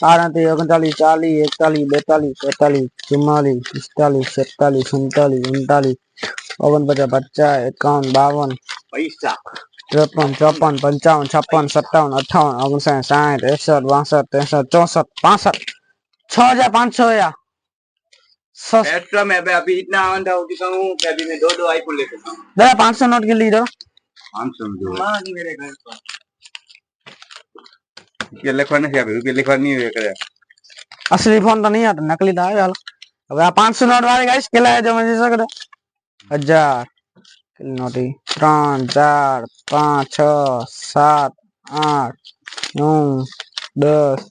38, 39, 40, 41, 42, 43, 44, 45, 46, 47, 49, 50, 51, 52, 53, 54, 55, 56, 57, 58, 59, 60, 61, 62, 63, 64, 65, 6,500 या एक्स्ट्रा में अभी इतना आंदा हो चुका हूँ कि अभी मैं 2 आईफोन ले सकता हूँ। दादा 500 नोट के लीडो 500 में मेरे घर पर रुपया लिखवा नहीं अभी रुपया लिखवा नहीं हुए करे असली फोन तो नहीं आता नकली था यार अब आ 500 नोट वाले गाइस केला है जो मुझे सकते 1000 किलो नोटी 3 4 5 6 7 8 9 10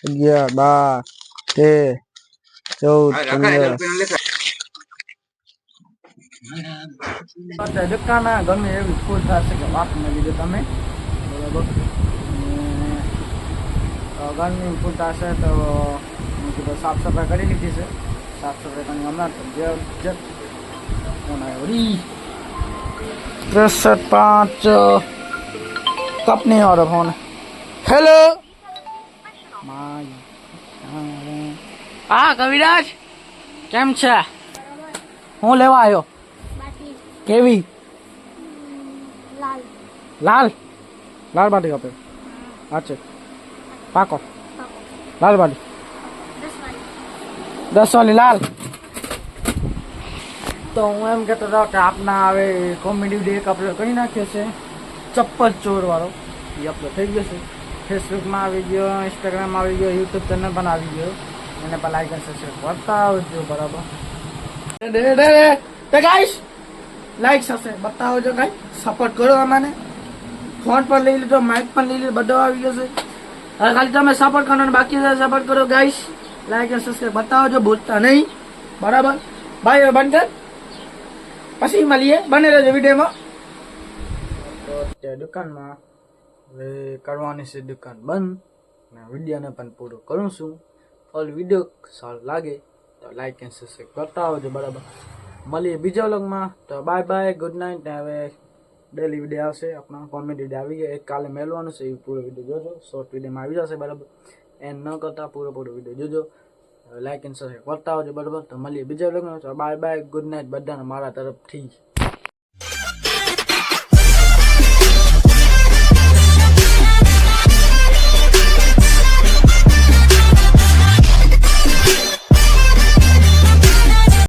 11 12 13 14 15 દુકાન ગમે એવી ફૂલ થશે કે વાત ન લીધે તમે બરાબર ગરમી ફૂલ થશે તો મેં કીધું સાફ સફાઈ કરી લીધી છે સાફ સફાઈ કરી હમણાં તો ફોન આવ્યો રી 63 5 કંપની વાળો ફોન હેલો હા કવિરાજ કેમ છે હું લેવા આવ્યો બાકી કેવી લાલ લાલ લાલ બાટી કપે અચ્છા પાકો લાલ બાટી 10 વાળી લાલ તો હું એમ કહેતો હતો કે આપના હવે કોમેડી વિડીયો એક અપલોડ કરી નાખ્યો છે ચપ્પલ ચોર વાળો એ અપલોડ થઈ ગયો છે ફેસબુકમાં આવી ગયો ઇન્સ્ટાગ્રામમાં આવી ગયો યુટ્યુબ ચેનલ પણ આવી ગયો એને પણ લાઈક અને સબસ્ક્રાઈબ કરતા આવજો બરાબર તો ગાઈસ લાઈક સબસ્ક્રાઈબ બતાવજો ગાઈસ સપોર્ટ કરો અમને ફોન પર લઈ લીધો માઇક પણ લઈ લીધો બધો આવી ગયો છે હવે ખાલી તમે સપોર્ટ કરવાનો બાકી છે સપોર્ટ કરો ગાઈસ લાઈક અને સબસ્ક્રાઈબ બતાવજો ભૂલતા નહીં બરાબર ભાઈ હવે બંધ કર પછી મળીએ બને રહેજો વિડીયોમાં તો અત્યારે દુકાનમાં હવે કરવાની છે દુકાન બંધ ને વિડીયોને પણ પૂરો કરું છું ઓલ વિડીયો સારું લાગે તો લાઈક એન્ડ સબસ્ક્રાઈબ કરતા આવજો બરાબર મળીએ બીજા વ્લોગમાં તો બાય બાય ગુડ નાઇટ ને હવે ડેલી વિડીયો આવશે આપણા કોમેડી વિડીયો આવી ગયા એક કાલે મેળવાનું છે એ પૂરો વિડીયો જોજો શોર્ટ વિડીયોમાં આવી જશે બરાબર એન્ડ ન કરતા પૂરો વિડીયો જોજો લાઈક એન્ડ સબસ્ક્રાઈબ કરતા આવજો બરાબર તો મળીએ બીજા વ્લોગમાં તો બાય બાય ગુડ નાઇટ બધાને મારા તરફથી